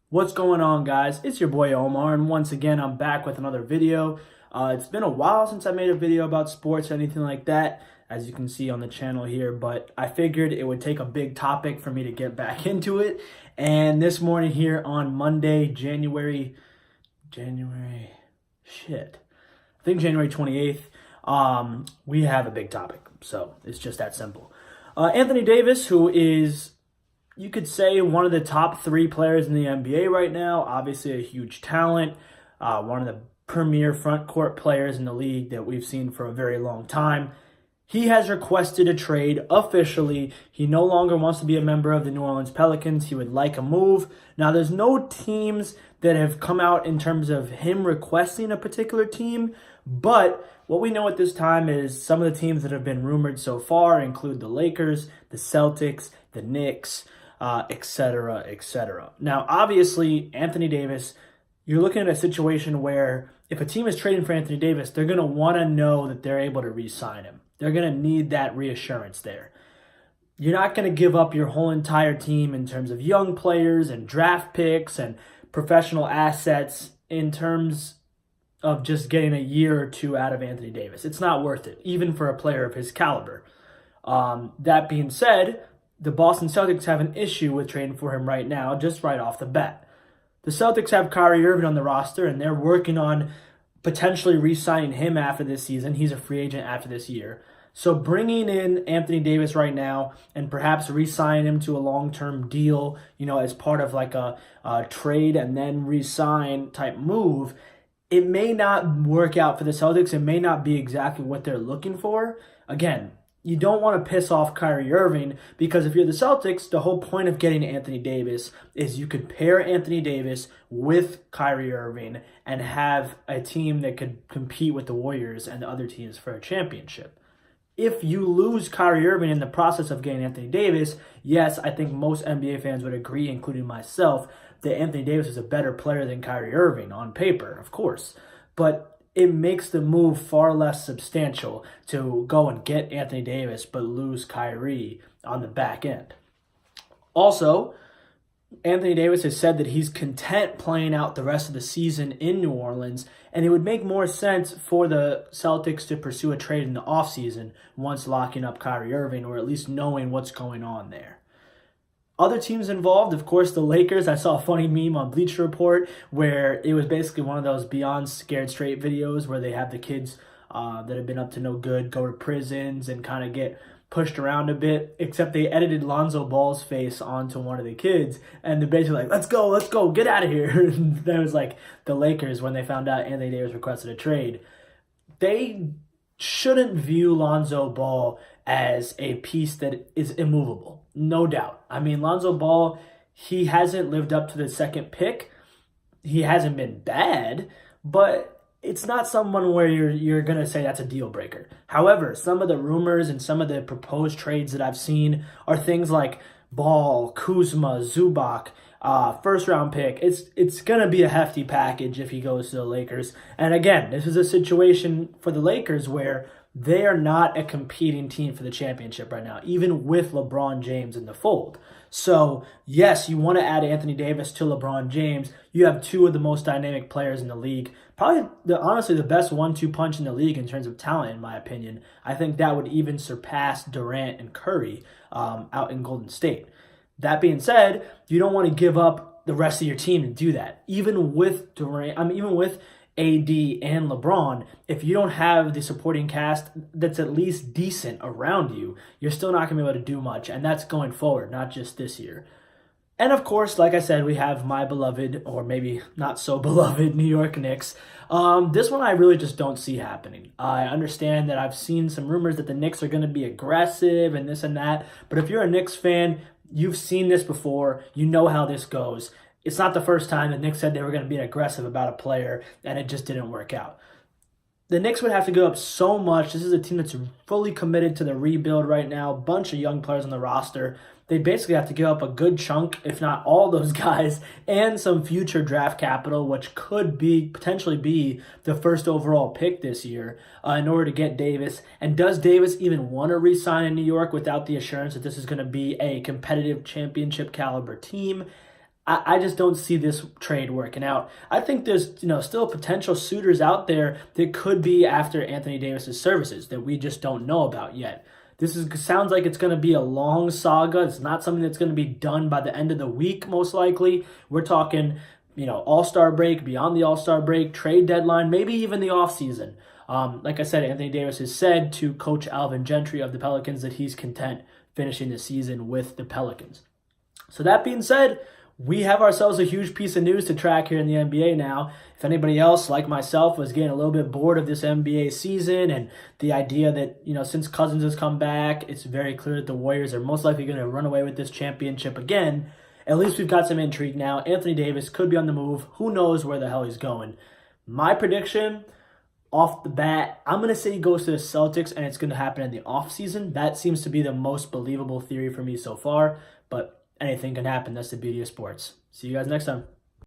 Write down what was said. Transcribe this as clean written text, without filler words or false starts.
What's going on, guys? It's your boy Omar, and once again, I'm back with another video. It's been a while since I made a video about sports or anything like that, as you can see on the channel here, but I figured it would take a big topic for me to get back into it. And this morning here on Monday, January 28th, we have a big topic. So it's just that simple. Anthony Davis, who is, you could say, one of the top three players in the NBA right now. Obviously a huge talent, one of the premier front court players in the league that we've seen for a very long time. He has requested a trade officially. He no longer wants to be a member of the New Orleans Pelicans. He would like a move. Now, there's no teams that have come out in terms of him requesting a particular team, but what we know at this time is some of the teams that have been rumored so far include the Lakers, the Celtics, the Knicks, etc., etc. Now, obviously, Anthony Davis, you're looking at a situation where if a team is trading for Anthony Davis, they're going to want to know that they're able to re-sign him. They're going to need that reassurance there. You're not going to give up your whole entire team in terms of young players and draft picks and professional assets in terms of just getting a year or two out of Anthony Davis. It's not worth it, even for a player of his caliber. That being said, the Boston Celtics have an issue with trading for him right now, just right off the bat. The Celtics have Kyrie Irving on the roster, and they're working on potentially re-signing him after this season. He's a free agent after this year. So bringing in Anthony Davis right now and perhaps re-signing him to a long-term deal, as part of like a trade and then re-sign type move, it may not work out for the Celtics. It may not be exactly what they're looking for. Again, you don't want to piss off Kyrie Irving, because if you're the Celtics, the whole point of getting Anthony Davis is you could pair Anthony Davis with Kyrie Irving and have a team that could compete with the Warriors and the other teams for a championship. If you lose Kyrie Irving in the process of getting Anthony Davis, yes, I think most NBA fans would agree, including myself, that Anthony Davis is a better player than Kyrie Irving on paper, of course. But it makes the move far less substantial to go and get Anthony Davis but lose Kyrie on the back end. Also, Anthony Davis has said that he's content playing out the rest of the season in New Orleans, and it would make more sense for the Celtics to pursue a trade in the offseason once locking up Kyrie Irving, or at least knowing what's going on there. Other teams involved, of course, the Lakers. I saw a funny meme on Bleacher Report where it was basically one of those Beyond Scared Straight videos where they have the kids that have been up to no good go to prisons and kind of get pushed around a bit, except they edited Lonzo Ball's face onto one of the kids, and they're basically like, let's go, get out of here. And that was like the Lakers when they found out Anthony Davis requested a trade. They shouldn't view Lonzo Ball as a piece that is immovable, no doubt. I mean, Lonzo Ball, he hasn't lived up to the second pick. He hasn't been bad, but it's not someone where you're going to say that's a deal breaker. However, some of the rumors and some of the proposed trades that I've seen are things like Ball, Kuzma, Zubac, first round pick. It's going to be a hefty package if he goes to the Lakers. And again, this is a situation for the Lakers where they are not a competing team for the championship right now, even with LeBron James in the fold. So, yes, you want to add Anthony Davis to LeBron James. You have two of the most dynamic players in the league. Probably, honestly, the best 1-2 punch in the league in terms of talent, in my opinion. I think that would even surpass Durant and Curry out in Golden State. That being said, you don't want to give up the rest of your team to do that. Even with Durant, even with AD and LeBron, if you don't have the supporting cast that's at least decent around you, you're still not going to be able to do much, and that's going forward, not just this year. And of course, like I said, we have my beloved, or maybe not so beloved, New York Knicks. This one I really just don't see happening. I understand that I've seen some rumors that the Knicks are going to be aggressive and this and that, but if you're a Knicks fan, you've seen this before. You know how this goes. It's not the first time the Knicks said they were going to be aggressive about a player, and it just didn't work out. The Knicks would have to give up so much. This is a team that's fully committed to the rebuild right now. A bunch of young players on the roster. They basically have to give up a good chunk, if not all those guys, and some future draft capital, which could potentially be the first overall pick this year in order to get Davis. And does Davis even want to re-sign in New York without the assurance that this is going to be a competitive championship caliber team? I just don't see this trade working out. I think there's still potential suitors out there that could be after Anthony Davis's services that we just don't know about yet. Sounds like it's going to be a long saga. It's not something that's going to be done by the end of the week, most likely. We're talking, All-Star break, beyond the All-Star break, trade deadline, maybe even the offseason. Like I said, Anthony Davis has said to Coach Alvin Gentry of the Pelicans that he's content finishing the season with the Pelicans. So that being said, we have ourselves a huge piece of news to track here in the NBA now. If anybody else, like myself, was getting a little bit bored of this NBA season and the idea that, since Cousins has come back, it's very clear that the Warriors are most likely going to run away with this championship again, at least we've got some intrigue now. Anthony Davis could be on the move. Who knows where the hell he's going? My prediction, off the bat, I'm going to say he goes to the Celtics and it's going to happen in the offseason. That seems to be the most believable theory for me so far, but anything can happen. That's the beauty of sports. See you guys next time.